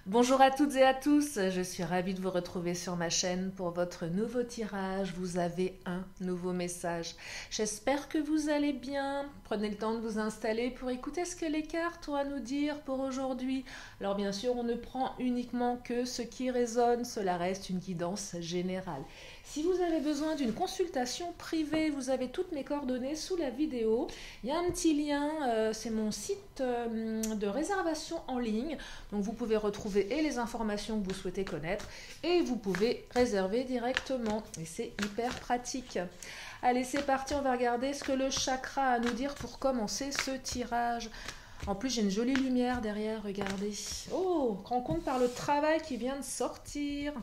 Bonjour à toutes et à tous, je suis ravie de vous retrouver sur ma chaîne pour votre nouveau tirage. Vous avez un nouveau message. J'espère que vous allez bien. Prenez le temps de vous installer pour écouter ce que les cartes ont à nous dire pour aujourd'hui. Alors bien sûr, on ne prend uniquement que ce qui résonne, cela reste une guidance générale. Si vous avez besoin d'une consultation privée, vous avez toutes mes coordonnées sous la vidéo. Il y a un petit lien, c'est mon site de réservation en ligne. Donc vous pouvez retrouver et les informations que vous souhaitez connaître et vous pouvez réserver directement. Et c'est hyper pratique. Allez, c'est parti, on va regarder ce que le chakra a à nous dire pour commencer ce tirage. En plus, j'ai une jolie lumière derrière, regardez. Oh, rencontre par le travail qui vient de sortir.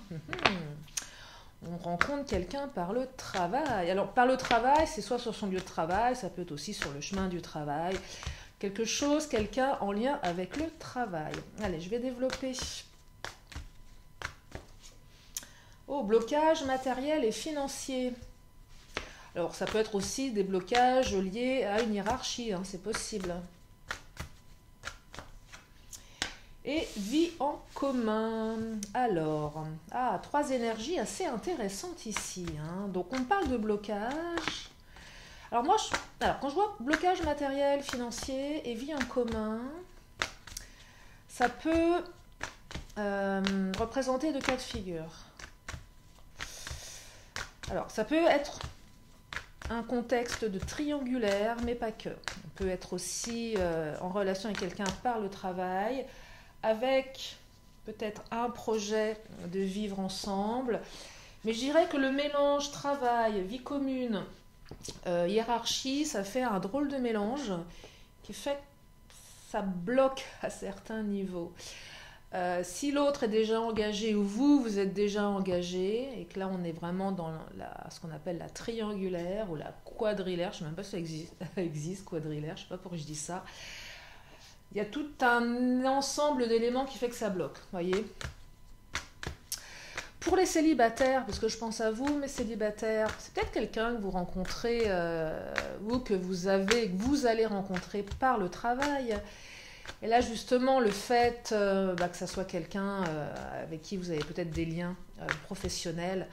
On rencontre quelqu'un par le travail. Alors, par le travail, c'est soit sur son lieu de travail, ça peut être aussi sur le chemin du travail. Quelque chose, quelqu'un en lien avec le travail. Allez, je vais développer. Oh, blocage matériel et financier. Alors, ça peut être aussi des blocages liés à une hiérarchie, hein, c'est possible. Et vie en commun. Alors, trois énergies assez intéressantes ici, hein. Donc, on parle de blocage. Alors moi, quand je vois blocage matériel, financier et vie en commun, ça peut représenter deux cas de figure. Alors, ça peut être un contexte de triangulaire, mais pas que. On peut être aussi en relation avec quelqu'un par le travail, avec peut-être un projet de vivre ensemble. Mais je dirais que le mélange travail, vie commune, hiérarchie, ça fait un drôle de mélange qui fait que ça bloque à certains niveaux. Si l'autre est déjà engagé ou vous êtes déjà engagé, et que là on est vraiment dans ce qu'on appelle la triangulaire ou la quadrilaire, je ne sais même pas si ça existe quadrilaire, je ne sais pas pourquoi je dis ça. Il y a tout un ensemble d'éléments qui fait que ça bloque, voyez. Pour les célibataires, parce que je pense à vous, mes célibataires, c'est peut-être quelqu'un que vous rencontrez, ou que vous allez rencontrer par le travail. Et là, justement, le fait que ça soit quelqu'un avec qui vous avez peut-être des liens professionnels,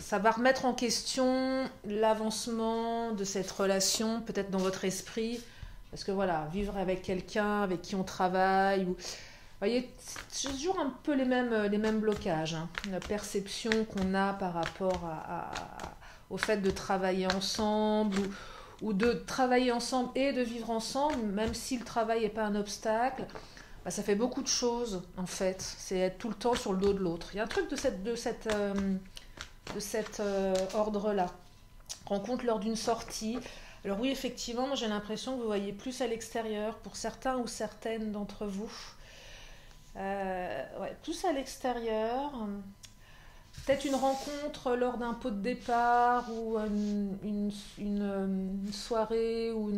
ça va remettre en question l'avancement de cette relation, peut-être dans votre esprit. Parce que voilà, vivre avec quelqu'un avec qui on travaille, vous voyez, c'est toujours un peu les mêmes blocages, hein. La perception qu'on a par rapport au fait de travailler ensemble ou de travailler ensemble et de vivre ensemble, même si le travail n'est pas un obstacle, ça fait beaucoup de choses en fait. C'est être tout le temps sur le dos de l'autre. Il y a un truc de cet ordre-là. Rencontre lors d'une sortie. Alors oui, effectivement, moi j'ai l'impression que vous voyez plus à l'extérieur pour certains ou certaines d'entre vous. Plus à l'extérieur. Peut-être une rencontre lors d'un pot de départ ou une soirée ou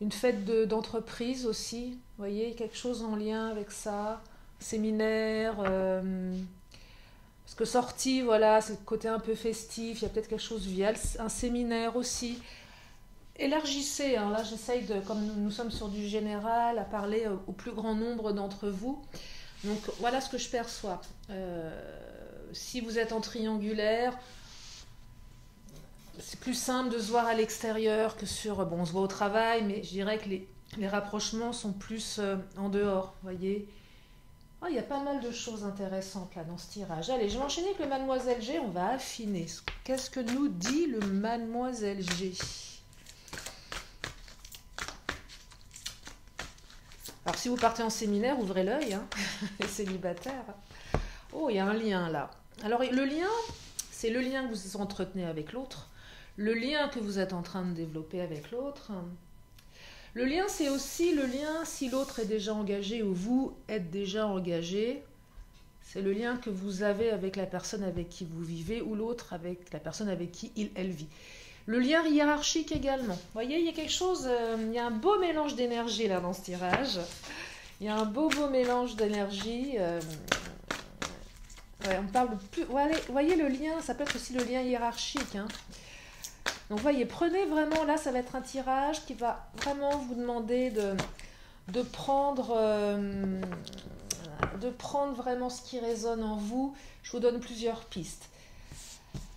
une fête d'entreprise aussi. Vous voyez, quelque chose en lien avec ça. Séminaire. Parce que sortie, voilà, c'est le côté un peu festif. Il y a peut-être quelque chose via un séminaire aussi. Élargissez, hein. Là j'essaye, comme nous sommes sur du général, à parler au plus grand nombre d'entre vous. Donc voilà ce que je perçois. Si vous êtes en triangulaire, c'est plus simple de se voir à l'extérieur que sur... Bon, on se voit au travail, mais je dirais que les rapprochements sont plus en dehors, vous voyez. Oh, il y a pas mal de choses intéressantes là dans ce tirage. Allez, je vais enchaîner avec le Mademoiselle G, on va affiner. Qu'est-ce que nous dit le Mademoiselle G ? Alors si vous partez en séminaire, ouvrez l'œil, hein, les célibataires. Oh, il y a un lien là. Alors le lien, c'est le lien que vous entretenez avec l'autre, le lien que vous êtes en train de développer avec l'autre. Le lien, c'est aussi le lien si l'autre est déjà engagé ou vous êtes déjà engagé. C'est le lien que vous avez avec la personne avec qui vous vivez ou l'autre avec la personne avec qui elle vit. Le lien hiérarchique également. Vous voyez, il y a quelque chose, il y a un beau mélange d'énergie là dans ce tirage. Il y a un beau mélange d'énergie. On parle de plus. Vous voyez le lien, ça peut être aussi le lien hiérarchique, hein. Donc voyez, prenez vraiment, là ça va être un tirage qui va vraiment vous demander de prendre de prendre vraiment ce qui résonne en vous. Je vous donne plusieurs pistes.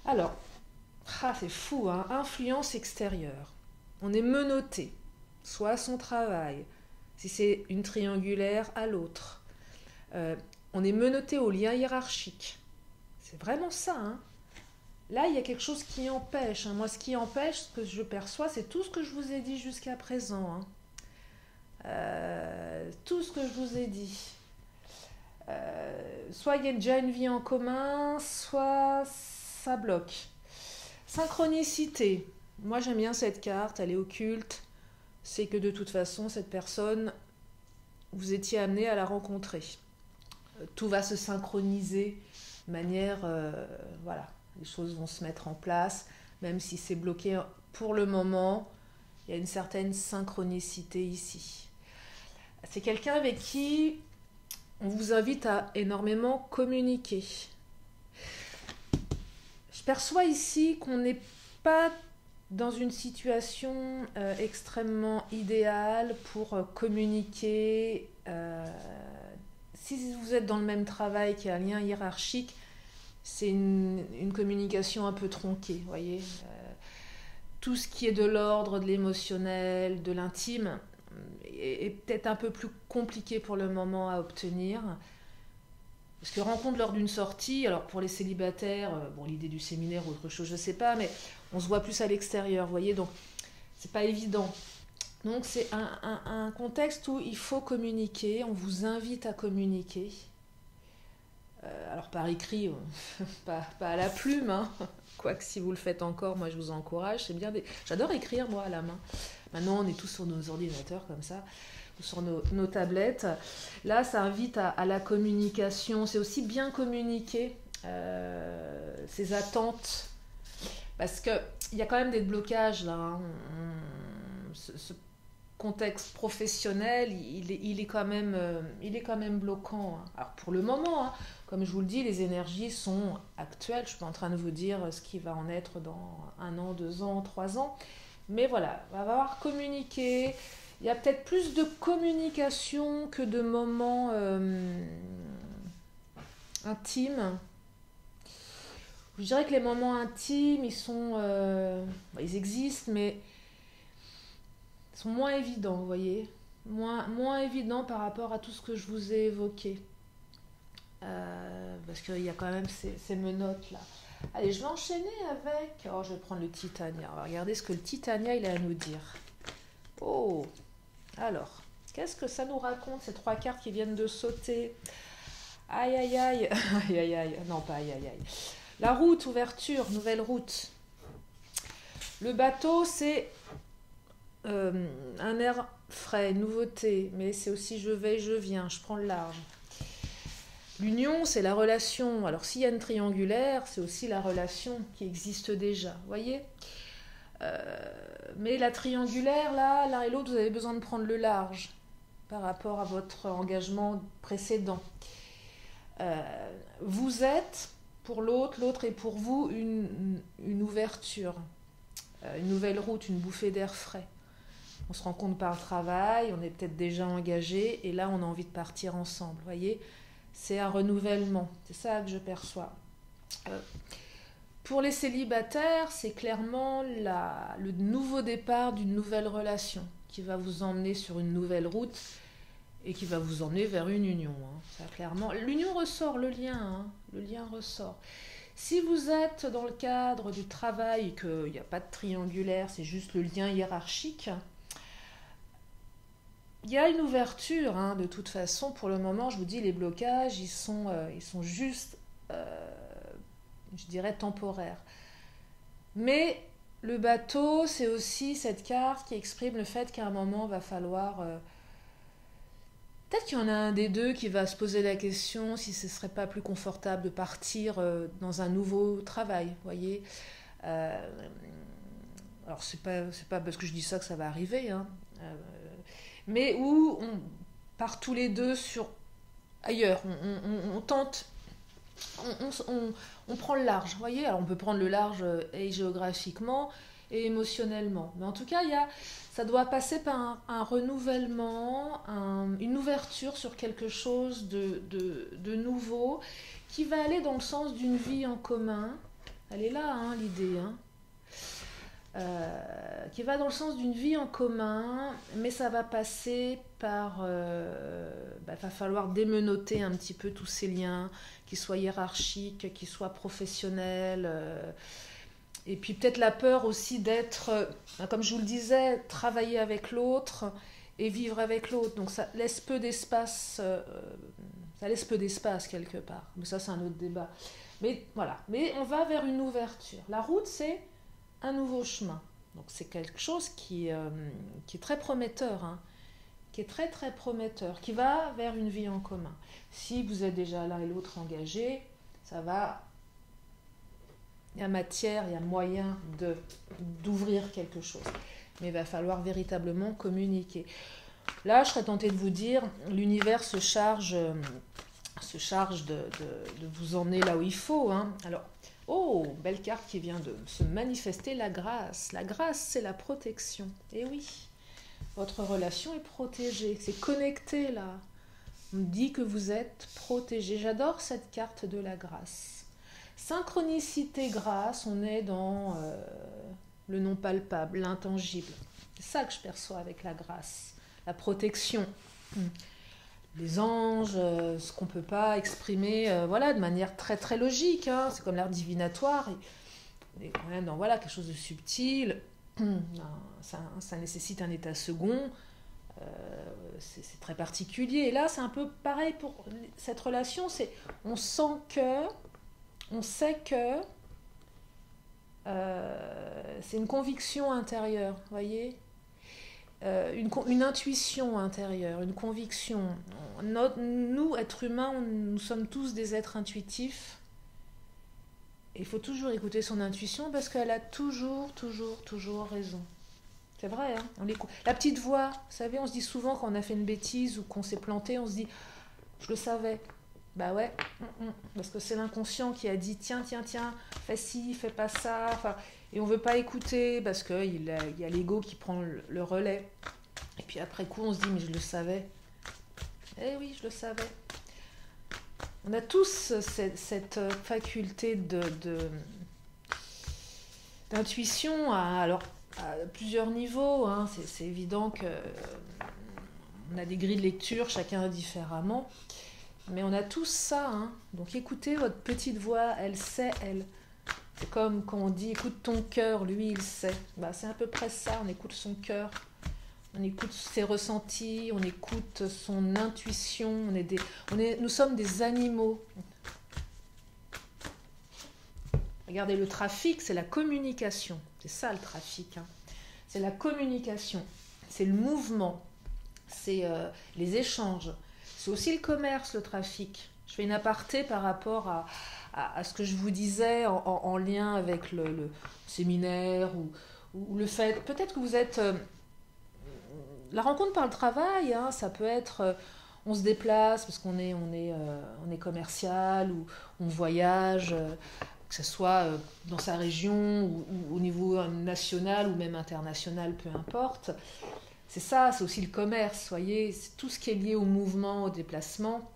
Alors, c'est fou, hein, influence extérieure. On est menotté, soit à son travail, si c'est une triangulaire, à l'autre. On est menotté au lien hiérarchique. C'est vraiment ça, hein. Là, il y a quelque chose qui empêche. Hein. Moi, ce qui empêche, ce que je perçois, c'est tout ce que je vous ai dit jusqu'à présent. Hein. Tout ce que je vous ai dit. Soit il y a déjà une vie en commun, soit ça bloque. Synchronicité. Moi, j'aime bien cette carte, elle est occulte. C'est que de toute façon, cette personne, vous étiez amené à la rencontrer. Tout va se synchroniser de manière... voilà. Les choses vont se mettre en place, même si c'est bloqué pour le moment. Il y a une certaine synchronicité ici. C'est quelqu'un avec qui on vous invite à énormément communiquer. Je perçois ici qu'on n'est pas dans une situation extrêmement idéale pour communiquer. Si vous êtes dans le même travail, qu'il y a un lien hiérarchique, c'est une communication un peu tronquée, vous voyez. Tout ce qui est de l'ordre, de l'émotionnel, de l'intime, est peut-être un peu plus compliqué pour le moment à obtenir. Parce que rencontre lors d'une sortie, alors pour les célibataires, l'idée du séminaire ou autre chose, je ne sais pas, mais on se voit plus à l'extérieur, vous voyez, donc c'est pas évident. Donc c'est un contexte où il faut communiquer, on vous invite à communiquer. Alors par écrit, pas à la plume, hein. Quoique si vous le faites encore, moi je vous encourage, c'est bien. J'adore écrire moi à la main. Maintenant on est tous sur nos ordinateurs comme ça, ou sur nos tablettes. Là ça invite à la communication, c'est aussi bien communiquer ses attentes, parce qu'il y a quand même des blocages là. Hein. Ce contexte professionnel, il est quand même bloquant. Hein. Alors pour le moment, hein, comme je vous le dis, les énergies sont actuelles. Je ne suis pas en train de vous dire ce qui va en être dans 1 an, 2 ans, 3 ans. Mais voilà, on va avoir communiqué. Il y a peut-être plus de communication que de moments intimes. Je dirais que les moments intimes, ils existent, mais ils sont moins évidents, vous voyez. Moins évidents par rapport à tout ce que je vous ai évoqué. Parce qu'il y a quand même ces menottes là. Allez, je vais enchaîner avec... je vais prendre le Titania. On va regarder ce que le Titania il a à nous dire. Oh, alors, qu'est-ce que ça nous raconte, ces 3 cartes qui viennent de sauter? Aïe, aïe, aïe. Aïe, aïe, aïe. Non, pas aïe, aïe, aïe. La route, ouverture, nouvelle route. Le bateau, c'est un air frais, nouveauté. Mais c'est aussi je vais, je viens, je prends le large. L'union, c'est la relation. Alors, s'il y a une triangulaire, c'est aussi la relation qui existe déjà. Vous voyez ? Mais la triangulaire, là, l'un et l'autre, vous avez besoin de prendre le large par rapport à votre engagement précédent. Vous êtes pour l'autre, l'autre est pour vous une ouverture, une nouvelle route, une bouffée d'air frais. On se rencontre par le travail, on est peut-être déjà engagé, et là, on a envie de partir ensemble. Vous voyez ? C'est un renouvellement, c'est ça que je perçois. Pour les célibataires, c'est clairement le nouveau départ d'une nouvelle relation qui va vous emmener sur une nouvelle route et qui va vous emmener vers une union. Hein. Ça, clairement. L'union ressort, le lien ressort. Si vous êtes dans le cadre du travail, qu'il n'y a pas de triangulaire, c'est juste le lien hiérarchique, il y a une ouverture, hein, de toute façon. Pour le moment, je vous dis, les blocages, ils sont juste, je dirais, temporaires. Mais le bateau, c'est aussi cette carte qui exprime le fait qu'à un moment, il va falloir... peut-être qu'il y en a un des deux qui va se poser la question si ce ne serait pas plus confortable de partir dans un nouveau travail, vous voyez. Alors, c'est pas parce que je dis ça que ça va arriver, hein. Mais où on part tous les deux sur ailleurs, on tente, on prend le large, vous voyez. Alors on peut prendre le large et géographiquement, et émotionnellement. Mais en tout cas, ça doit passer par un renouvellement, une ouverture sur quelque chose de nouveau qui va aller dans le sens d'une vie en commun. Elle est là, hein, l'idée, hein. Qui va dans le sens d'une vie en commun, mais ça va passer par... va falloir démenoter un petit peu tous ces liens, qu'ils soient hiérarchiques, qu'ils soient professionnels. Et puis peut-être la peur aussi d'être, comme je vous le disais, travailler avec l'autre et vivre avec l'autre. Donc ça laisse peu d'espace, quelque part. Mais ça, c'est un autre débat. Mais voilà, mais on va vers une ouverture. La route, c'est un nouveau chemin. Donc c'est quelque chose qui est très prometteur, hein, qui est très très prometteur, qui va vers une vie en commun. Si vous êtes déjà l'un et l'autre engagés, ça va... Il y a matière, il y a moyen d'ouvrir quelque chose. Mais il va falloir véritablement communiquer. Là, je serais tentée de vous dire, l'univers se charge de vous emmener là où il faut, hein. Alors, oh, belle carte qui vient de se manifester, la grâce. La grâce, c'est la protection. Eh oui, votre relation est protégée, c'est connecté là. On dit que vous êtes protégé. J'adore cette carte de la grâce. Synchronicité, grâce, on est dans le non palpable, l'intangible. C'est ça que je perçois avec la grâce, la protection. Les anges, ce qu'on ne peut pas exprimer de manière très très logique, hein. C'est comme l'art divinatoire, on est quand même dans quelque chose de subtil, ça nécessite un état second, c'est très particulier. Et là, c'est un peu pareil pour cette relation, on sait que c'est une conviction intérieure, vous voyez, une intuition intérieure, une conviction. Nous, êtres humains, nous sommes tous des êtres intuitifs. Et il faut toujours écouter son intuition parce qu'elle a toujours raison. C'est vrai, hein, on l'écoute. La petite voix, vous savez, on se dit souvent quand on a fait une bêtise ou qu'on s'est planté, on se dit « je le savais ». Bah ouais, parce que c'est l'inconscient qui a dit tiens, fais ci, fais pas ça, et on veut pas écouter parce qu'il y a l'ego qui prend le relais. Et puis après coup, on se dit mais je le savais. Eh oui, je le savais. On a tous cette faculté d'intuition à plusieurs niveaux, hein. C'est évident qu'on a des grilles de lecture, chacun différemment. Mais on a tous ça, hein. Donc écoutez votre petite voix, elle sait, elle. C'est comme quand on dit écoute ton cœur, lui il sait. C'est à peu près ça, on écoute son cœur, on écoute ses ressentis, on écoute son intuition. Nous sommes des animaux. Regardez, le trafic, c'est la communication. C'est ça le trafic, hein. C'est la communication, c'est le mouvement, c'est les échanges. C'est aussi le commerce, le trafic. Je fais une aparté par rapport à ce que je vous disais en lien avec le séminaire ou le fait... Peut-être que vous êtes... la rencontre par le travail, hein, ça peut être... on se déplace parce qu'on est commercial ou on voyage, que ce soit dans sa région ou au niveau national ou même international, peu importe. C'est ça, c'est aussi le commerce, voyez, c'est tout ce qui est lié au mouvement, au déplacement,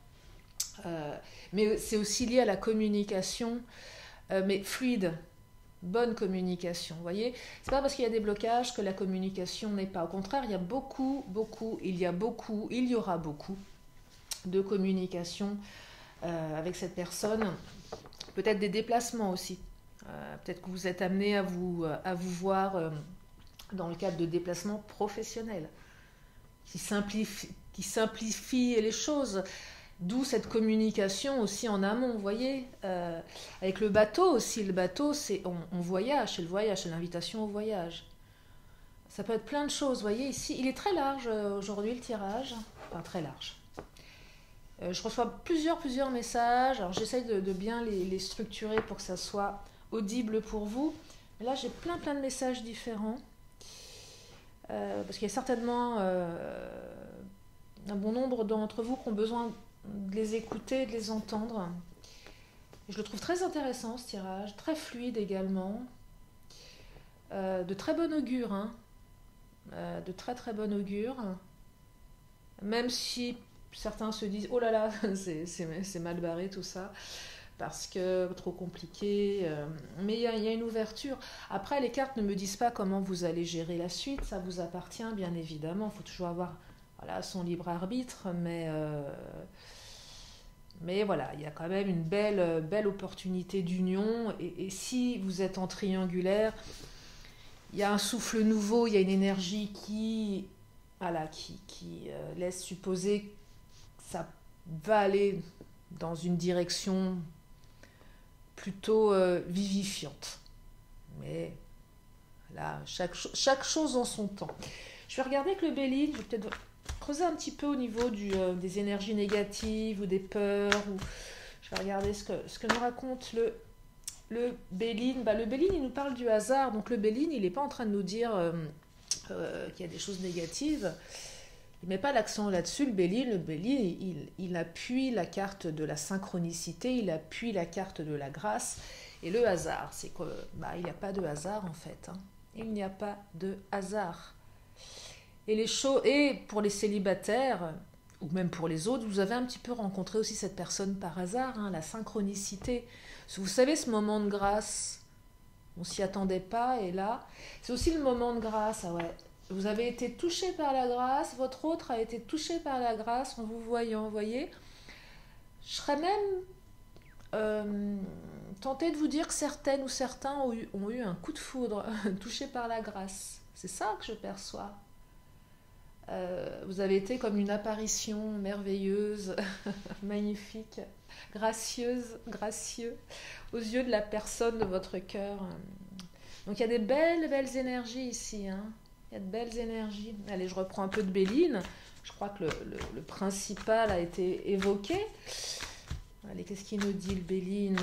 mais c'est aussi lié à la communication, mais fluide, bonne communication, voyez. C'est pas parce qu'il y a des blocages que la communication n'est pas. Au contraire, il y aura beaucoup de communication avec cette personne, peut-être des déplacements aussi. Peut-être que vous êtes amené à vous voir... dans le cadre de déplacements professionnels, qui simplifie les choses, d'où cette communication aussi en amont, vous voyez, avec le bateau aussi, c'est on voyage, c'est le voyage, c'est l'invitation au voyage. Ça peut être plein de choses, vous voyez, ici, il est très large aujourd'hui le tirage, enfin très large. Je reçois plusieurs messages, alors j'essaye de bien les structurer pour que ça soit audible pour vous, mais là j'ai plein de messages différents. Parce qu'il y a certainement un bon nombre d'entre vous qui ont besoin de les écouter, de les entendre. Et je le trouve très intéressant ce tirage, très fluide également. de très bon augure, hein. De très très bon augure. Même si certains se disent, oh là là, c'est mal barré tout ça, parce que trop compliqué. Mais il y a une ouverture. Après, les cartes ne me disent pas comment vous allez gérer la suite, ça vous appartient bien évidemment. Il faut toujours avoir voilà, son libre arbitre, mais voilà, il y a quand même une belle opportunité d'union. Et si vous êtes en triangulaire, il y a un souffle nouveau, il y a une énergie voilà, qui laisse supposer que ça va aller dans une direction plutôt vivifiante. Mais là, chaque chose en son temps. Je vais regarder avec le Béline, je vais peut-être creuser un petit peu au niveau des énergies négatives ou des peurs. Je vais regarder ce que nous raconte le Béline. Le Béline, il nous parle du hasard. Donc le Béline, il n'est pas en train de nous dire qu'il y a des choses négatives. Il ne met pas l'accent là-dessus. Le Béline, il appuie la carte de la synchronicité, il appuie la carte de la grâce. Et le hasard, c'est qu'il n'y a pas de hasard en fait. Hein. Il n'y a pas de hasard. Et pour les célibataires, ou même pour les autres, vous avez un petit peu rencontré aussi cette personne par hasard, hein, la synchronicité. Vous savez, ce moment de grâce, on s'y attendait pas, et là, c'est aussi le moment de grâce. Ah ouais. Vous avez été touché par la grâce, votre autre a été touché par la grâce en vous voyant, vous voyez. Je serais même tentée de vous dire que certaines ou certains ont eu un coup de foudre, touché par la grâce. C'est ça que je perçois. Vous avez été comme une apparition merveilleuse, magnifique, gracieux, aux yeux de la personne de votre cœur. Donc il y a des belles énergies ici. Hein. Il y a de belles énergies. Allez, je reprends un peu de Béline. Je crois que le principal a été évoqué. Allez, qu'est-ce qu'il nous dit le Béline ?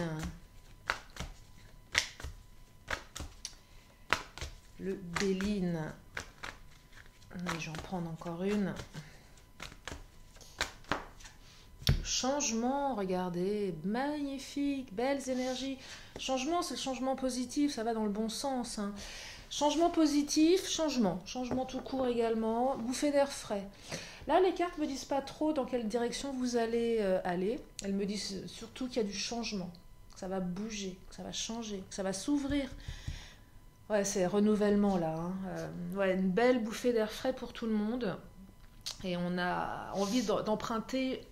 Le Béline. Mais je vais en prendre encore une. Changement, regardez, magnifique, belles énergies. Changement, c'est le changement positif, ça va dans le bon sens. Hein. Changement positif, changement tout court également, bouffée d'air frais. Là, les cartes ne me disent pas trop dans quelle direction vous allez aller. Elles me disent surtout qu'il y a du changement, que ça va bouger, que ça va changer, que ça va s'ouvrir. Ouais, c'est renouvellement là. Hein. Ouais, une belle bouffée d'air frais pour tout le monde. Et on a envie d'emprunter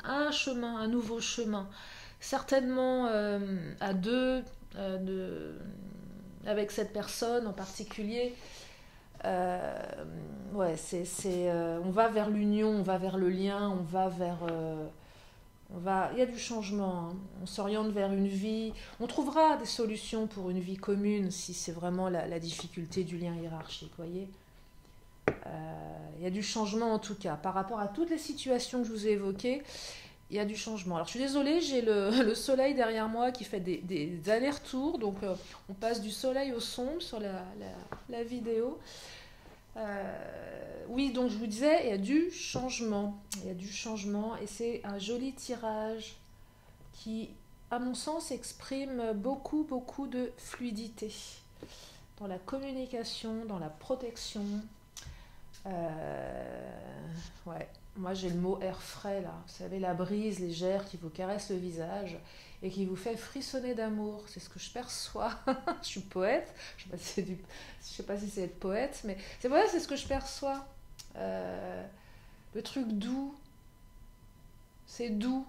un nouveau chemin. Certainement à deux, avec cette personne en particulier. Ouais, on va vers l'union, on va vers le lien, on va vers... il y a du changement, hein. On s'oriente vers une vie, on trouvera des solutions pour une vie commune si c'est vraiment la difficulté du lien hiérarchique, voyez. Il y a du changement en tout cas, par rapport à toutes les situations que je vous ai évoquées, il y a du changement. Alors je suis désolée, j'ai le soleil derrière moi qui fait des allers-retours, donc on passe du soleil au sombre sur la vidéo. Oui, donc je vous disais, il y a du changement. Il y a du changement et c'est un joli tirage qui, à mon sens, exprime beaucoup de fluidité dans la communication, dans la protection. Ouais, moi j'ai le mot air frais là. Vous savez, la brise légère qui vous caresse le visage et qui vous fait frissonner d'amour. C'est ce que je perçois. Je suis poète. Je sais pas si c'est être poète, mais c'est vrai, c'est ce que je perçois. Le truc doux. C'est doux.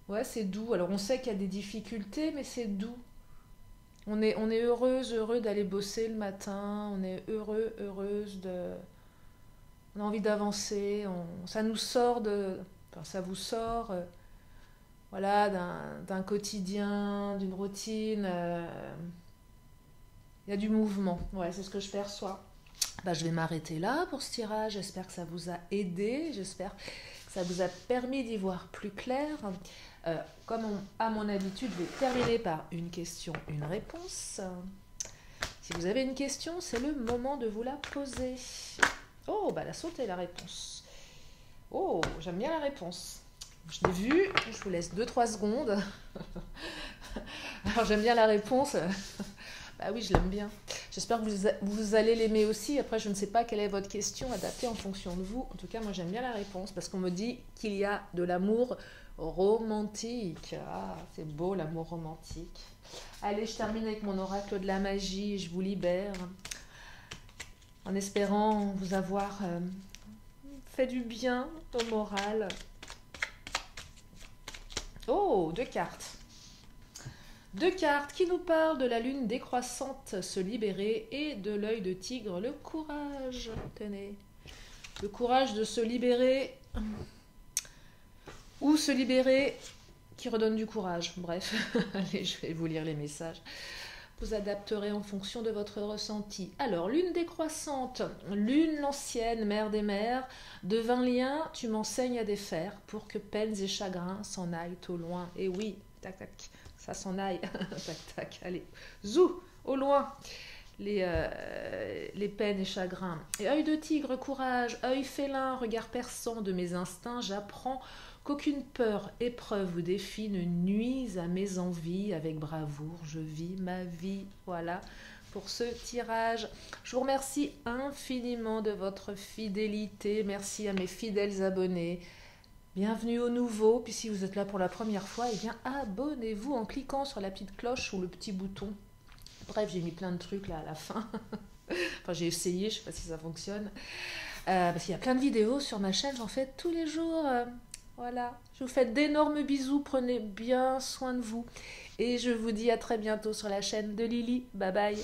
Ouais, c'est doux. Alors on sait qu'il y a des difficultés, mais c'est doux. On est heureux d'aller bosser le matin. On est heureuse de... On a envie d'avancer. Ça nous sort Enfin, ça vous sort... Voilà, d'un quotidien, d'une routine. Il y a du mouvement. Ouais, c'est ce que je perçois. Je vais m'arrêter là pour ce tirage. J'espère que ça vous a aidé. J'espère que ça vous a permis d'y voir plus clair. Comme à mon habitude, je vais terminer par une question, une réponse. Si vous avez une question, c'est le moment de vous la poser. Oh, elle a sauté la réponse. Oh, j'aime bien la réponse. Je l'ai vu, je vous laisse 2-3 secondes. Alors j'aime bien la réponse. Oui, je l'aime bien. J'espère que vous allez l'aimer aussi. Après, je ne sais pas quelle est votre question, adaptée en fonction de vous. En tout cas, moi, j'aime bien la réponse parce qu'on me dit qu'il y a de l'amour romantique. Ah, c'est beau, l'amour romantique. Allez, je termine avec mon oracle de la magie et je vous libère en espérant vous avoir fait du bien au moral. Oh, 2 cartes. 2 cartes qui nous parlent de la lune décroissante, se libérer, et de l'œil de tigre, le courage. Tenez, le courage de se libérer, ou se libérer qui redonne du courage. Bref, allez, je vais vous lire les messages. Vous adapterez en fonction de votre ressenti. Alors, lune décroissante, lune l'ancienne, mère des mères, de 20 liens, tu m'enseignes à défaire pour que peines et chagrins s'en aillent au loin. Et oui, tac tac, ça s'en aille, tac tac, allez, zou, au loin, les peines et chagrins. Et œil de tigre, courage, œil félin, regard perçant de mes instincts, j'apprends qu'aucune peur, épreuve ou défi ne nuise à mes envies. Avec bravoure, je vis ma vie. Voilà pour ce tirage. Je vous remercie infiniment de votre fidélité. Merci à mes fidèles abonnés. Bienvenue aux nouveaux. Puis si vous êtes là pour la première fois, eh bien abonnez-vous en cliquant sur la petite cloche ou le petit bouton. Bref, j'ai mis plein de trucs là à la fin. Enfin, j'ai essayé, je ne sais pas si ça fonctionne. Parce qu'il y a plein de vidéos sur ma chaîne, j'en fais tous les jours. Voilà, je vous fais d'énormes bisous, prenez bien soin de vous. Et je vous dis à très bientôt sur la chaîne de Lily. Bye bye.